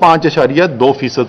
5.2%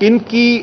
ان کی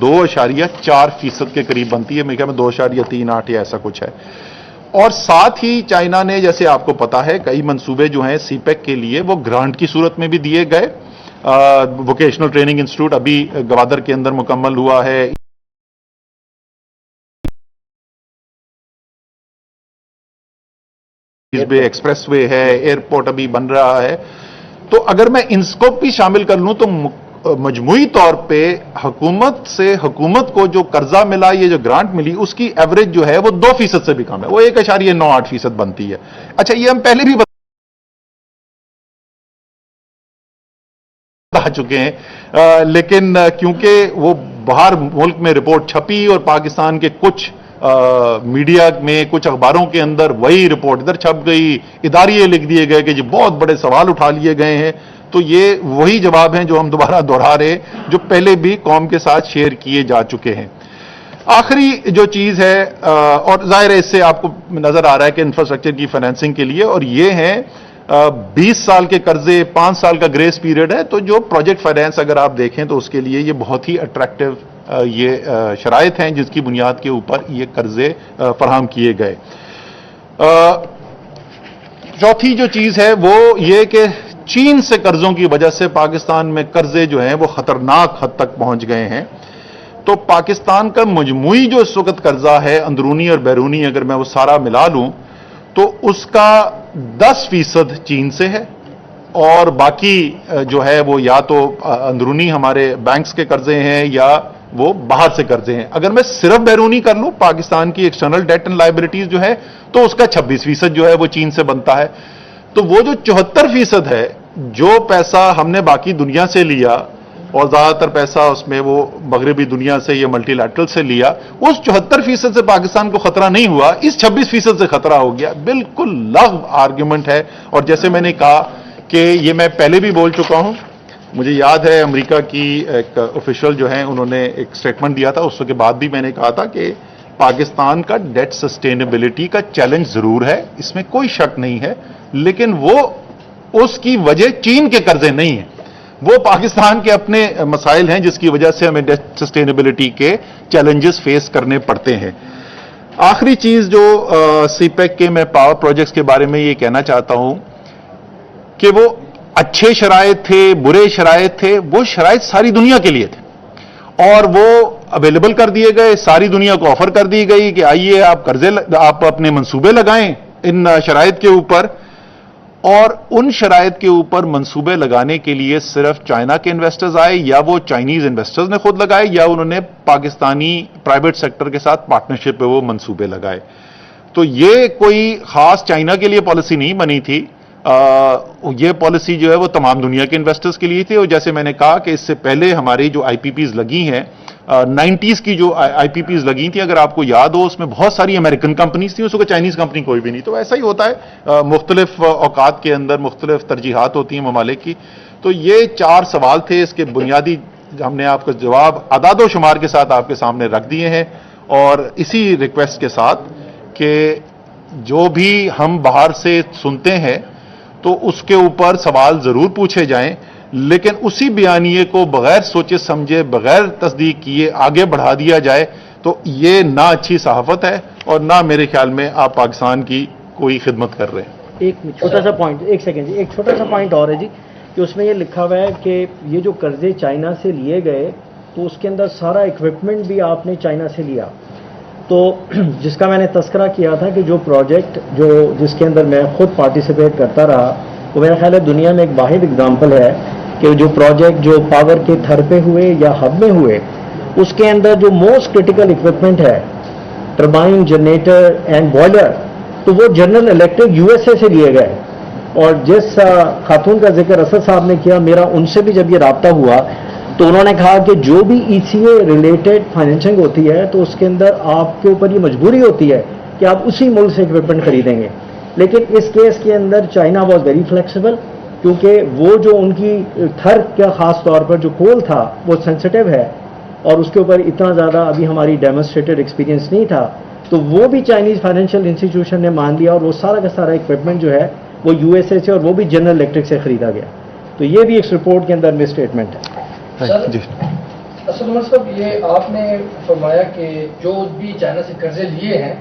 2.4% کے قریب بنتی ہے، میرے خیال میں 2.38 یا ایسا کچھ ہے. اور ساتھ ہی چائنا نے، جیسے آپ کو پتا ہے، کئی منصوبے جو ہیں سی پیک کے لیے وہ گرانٹ کی صورت میں بھی دیے گئے. ووکیشنل ٹریننگ انسٹیٹیوٹ ابھی گوادر کے اندر مکمل ہوا ہے. ایکسپریس وے ہے، ایئرپورٹ ابھی بن رہا ہے. تو اگر میں ان کو بھی شامل کر لوں تو مجموعی طور پہ حکومت کو جو قرضہ ملا، یہ جو گرانٹ ملی، اس کی ایوریج جو ہے وہ 2% سے بھی کم ہے، وہ 1.98% بنتی ہے. اچھا، یہ ہم پہلے بھی بتا چکے ہیں، لیکن کیونکہ وہ باہر ملک میں رپورٹ چھپی اور پاکستان کے کچھ میڈیا میں، کچھ اخباروں کے اندر وہی رپورٹ ادھر چھپ گئی، اداریے لکھ دیے گئے کہ جی بہت بڑے سوال اٹھا لیے گئے ہیں. تو یہ وہی جواب ہیں جو ہم دوبارہ دہرا رہے، جو پہلے بھی قوم کے ساتھ شیئر کیے جا چکے ہیں. آخری جو چیز ہے، اور ظاہر ہے اس سے آپ کو نظر آ رہا ہے کہ انفراسٹرکچر کی فائنینسنگ کے لیے، اور یہ ہیں 20 سال کے قرضے، 5 سال کا گریس پیریڈ ہے. تو جو پروجیکٹ فائنینس اگر آپ دیکھیں تو اس کے لیے یہ بہت ہی اٹریکٹیو یہ شرائط ہیں جس کی بنیاد کے اوپر یہ قرضے فراہم کیے گئے. چوتھی جو چیز ہے وہ یہ کہ چین سے قرضوں کی وجہ سے پاکستان میں قرضے جو ہیں وہ خطرناک حد تک پہنچ گئے ہیں. تو پاکستان کا مجموعی جو اس وقت قرضہ ہے، اندرونی اور بیرونی، اگر میں وہ سارا ملا لوں تو اس کا 10% چین سے ہے، اور باقی جو ہے وہ یا تو اندرونی ہمارے بینکس کے قرضے ہیں یا وہ باہر سے قرضے ہیں. اگر میں صرف بیرونی کر لوں، پاکستان کی ایکسٹرنل ڈیٹ اینڈ لائبلٹیز جو ہے، تو اس کا 26% جو ہے وہ چین سے بنتا ہے. تو وہ جو 74% ہے، جو پیسہ ہم نے باقی دنیا سے لیا، اور زیادہ تر پیسہ اس میں وہ مغربی دنیا سے یا ملٹی لیٹرل سے لیا، اس 74% سے پاکستان کو خطرہ نہیں ہوا، اس 26% سے خطرہ ہو گیا. بالکل لغو آرگیومنٹ ہے. اور جیسے میں نے کہا کہ یہ میں پہلے بھی بول چکا ہوں، مجھے یاد ہے امریکہ کی ایک آفیشل جو ہیں انہوں نے ایک سٹیٹمنٹ دیا تھا، اس کے بعد بھی میں نے کہا تھا کہ پاکستان کا ڈیٹ سسٹینیبلٹی کا چیلنج ضرور ہے، اس میں کوئی شک نہیں ہے، لیکن وہ اس کی وجہ چین کے قرضے نہیں ہیں، وہ پاکستان کے اپنے مسائل ہیں جس کی وجہ سے ہمیں ڈیٹ سسٹینیبلٹی کے چیلنجز فیس کرنے پڑتے ہیں. آخری چیز جو سی پیک کے میں پاور پروجیکٹس کے بارے میں یہ کہنا چاہتا ہوں کہ وہ اچھے شرائط تھے، برے شرائط تھے، وہ شرائط ساری دنیا کے لیے تھے اور وہ اویلیبل کر دیے گئے، ساری دنیا کو آفر کر دی گئی کہ آئیے آپ اپنے منصوبے لگائیں ان شرائط کے اوپر. اور ان شرائط کے اوپر منصوبے لگانے کے لیے صرف چائنا کے انویسٹرز آئے، یا وہ چائنیز انویسٹرز نے خود لگائے، یا انہوں نے پاکستانی پرائیویٹ سیکٹر کے ساتھ پارٹنرشپ پہ وہ منصوبے لگائے. تو یہ کوئی خاص چائنا کے لیے پالیسی نہیں بنی تھی، یہ پالیسی جو ہے وہ تمام دنیا کے انویسٹرز کے لیے تھی. اور جیسے میں نے کہا کہ اس سے پہلے ہماری جو آئی پی پیز لگی ہیں، 90s کی جو آئی پی پیز لگی تھیں، اگر آپ کو یاد ہو، اس میں بہت ساری امریکن کمپنیز تھیں، اس کو چائنیز کمپنی کوئی بھی نہیں. تو ایسا ہی ہوتا ہے، مختلف اوقات کے اندر مختلف ترجیحات ہوتی ہیں ممالک کی. تو یہ 4 سوال تھے، اس کے بنیادی ہم نے آپ کا جواب اعداد و شمار کے ساتھ آپ کے سامنے رکھ دیے ہیں، اور اسی ریکویسٹ کے ساتھ کہ جو بھی ہم باہر سے سنتے ہیں تو اس کے اوپر سوال ضرور پوچھے جائیں، لیکن اسی بیانیے کو بغیر سوچے سمجھے، بغیر تصدیق کیے آگے بڑھا دیا جائے تو یہ نہ اچھی صحافت ہے اور نہ میرے خیال میں آپ پاکستان کی کوئی خدمت کر رہے ہیں. ایک چھوٹا سا پوائنٹ، ایک سیکنڈ جی، ایک چھوٹا سا پوائنٹ اور ہے جی، کہ اس میں یہ لکھا ہوا ہے کہ یہ جو قرضے چائنا سے لیے گئے تو اس کے اندر سارا اکوپمنٹ بھی آپ نے چائنا سے لیا. تو جس کا میں نے تذکرہ کیا تھا کہ جو پروجیکٹ جس کے اندر میں خود پارٹیسپیٹ کرتا رہا، وہ میرا خیال ہے دنیا میں ایک واحد اگزامپل ہے کہ جو پروجیکٹ جو پاور کے تھر پہ ہوئے یا ہب میں ہوئے، اس کے اندر جو موسٹ کرٹیکل اکوپمنٹ ہے، ٹربائن، جنریٹر اینڈ بوائلر، تو وہ general electric U S A سے لیے گئے. اور جس خاتون کا ذکر اسد صاحب نے کیا، میرا ان سے بھی جب یہ رابطہ ہوا تو انہوں نے کہا کہ جو بھی ای سی اے ریلیٹڈ فائنینسنگ ہوتی ہے تو اس کے اندر آپ کے اوپر یہ مجبوری ہوتی ہے کہ آپ اسی ملک سے اکوپمنٹ خریدیں گے. لیکن اس کیس کے اندر چائنا واز ویری فلیکسیبل، کیونکہ وہ جو ان کی تھر کا خاص طور پر جو کول تھا وہ سینسٹیو ہے اور اس کے اوپر اتنا زیادہ ابھی ہماری ڈیمونسٹریٹڈ ایکسپیرینس نہیں تھا، تو وہ بھی چائنیز فائنینشیل انسٹیٹیوشن نے مان لیا اور وہ سارا کا سارا اکوپمنٹ جو ہے وہ یو ایس اے سے اور وہ بھی جنرل الیکٹرک سے خریدا گیا. تو یہ بھی ایک رپورٹ کے اندر میں اسٹیٹمنٹ ہے. سر جی اسد عمر صاحب، یہ آپ نے فرمایا کہ جو بھی چائنا سے قرضے لیے ہیں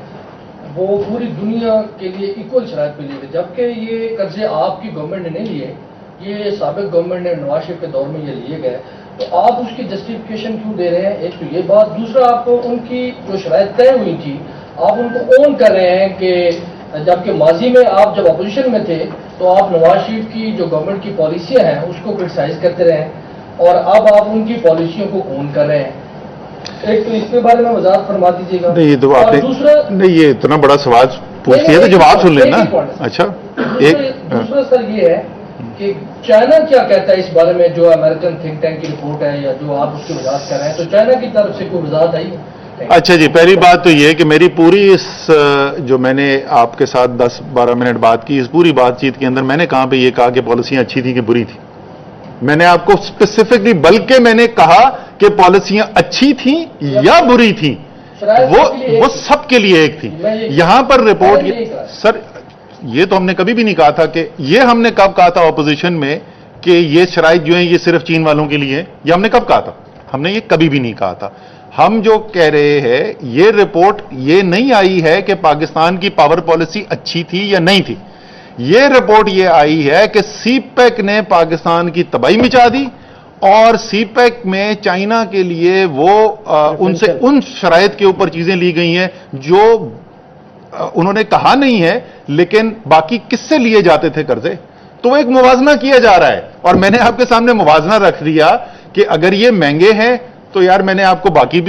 وہ پوری دنیا کے لیے ایکول شرائط پہ لیے گئے، جبکہ یہ قرضے آپ کی گورنمنٹ نے نہیں لیے، یہ سابق گورنمنٹ نے نواز شریف کے دور میں یہ لیے گئے، تو آپ اس کی جسٹیفیکیشن کیوں دے رہے ہیں؟ ایک تو یہ بات، دوسرا آپ ان کی جو شرائط طے ہوئی تھی آپ ان کو اون کر رہے ہیں کہ جبکہ ماضی میں آپ جب اپوزیشن میں تھے تو آپ نواز شریف کی جو گورنمنٹ کی پالیسیاں ہیں اس کو کرٹیسائز کرتے رہے ہیں، اور اب آپ ان کی پالیسیوں کو اون کر رہے ہیں. ایک تو اس کے بارے میں وضاحت فرما دیجیے گا. نہیں، یہ تو آپ اور نے دوسرا نہیں، یہ اتنا بڑا سوال پوچھ لیا تو جواب سن لینا. اچھا دوسرا سر یہ ہے کہ چائنا کیا کہتا ہے اس بارے میں، جو امریکن تھنک ٹینک کی رپورٹ ہے یا جو آپ اس کی وضاحت کر رہے ہیں، تو چائنا کی طرف سے کوئی وضاحت آئی ہے؟ اچھا جی، پہلی بات تو یہ کہ میری پوری اس جو میں نے آپ کے ساتھ 10-12 منٹ بات کی، اس پوری بات چیت کے اندر میں نے کہاں پہ یہ کہا کہ پالیسیاں اچھی تھیں کہ بری تھیں؟ میں نے آپ کو اسپیسیفکلی بلکہ میں نے کہا کہ پالیسیاں اچھی تھیں یا بری تھیں، وہ سب کے لیے ایک تھی. یہاں پر رپورٹ سر، یہ تو ہم نے کبھی بھی نہیں کہا تھا کہ یہ ہم نے کب کہا تھا اپوزیشن میں کہ یہ شرائط جو ہیں یہ صرف چین والوں کے لیے ہیں؟ یہ ہم نے کب کہا تھا؟ ہم نے یہ کبھی بھی نہیں کہا تھا. ہم جو کہہ رہے ہیں یہ رپورٹ یہ نہیں آئی ہے کہ پاکستان کی پاور پالیسی اچھی تھی یا نہیں تھی. یہ رپورٹ یہ آئی ہے کہ سی پیک نے پاکستان کی تباہی مچا دی، اور سی پیک میں چائنا کے لیے وہ ان سے ان شرائط کے اوپر چیزیں لی گئی ہیں جو انہوں نے کہا نہیں ہے، لیکن باقی کس سے لیے جاتے تھے قرضے. تو وہ ایک موازنہ کیا جا رہا ہے، اور میں نے آپ کے سامنے موازنہ رکھ دیا کہ اگر یہ مہنگے ہیں تو یار میں نے آپ کو باقی بھی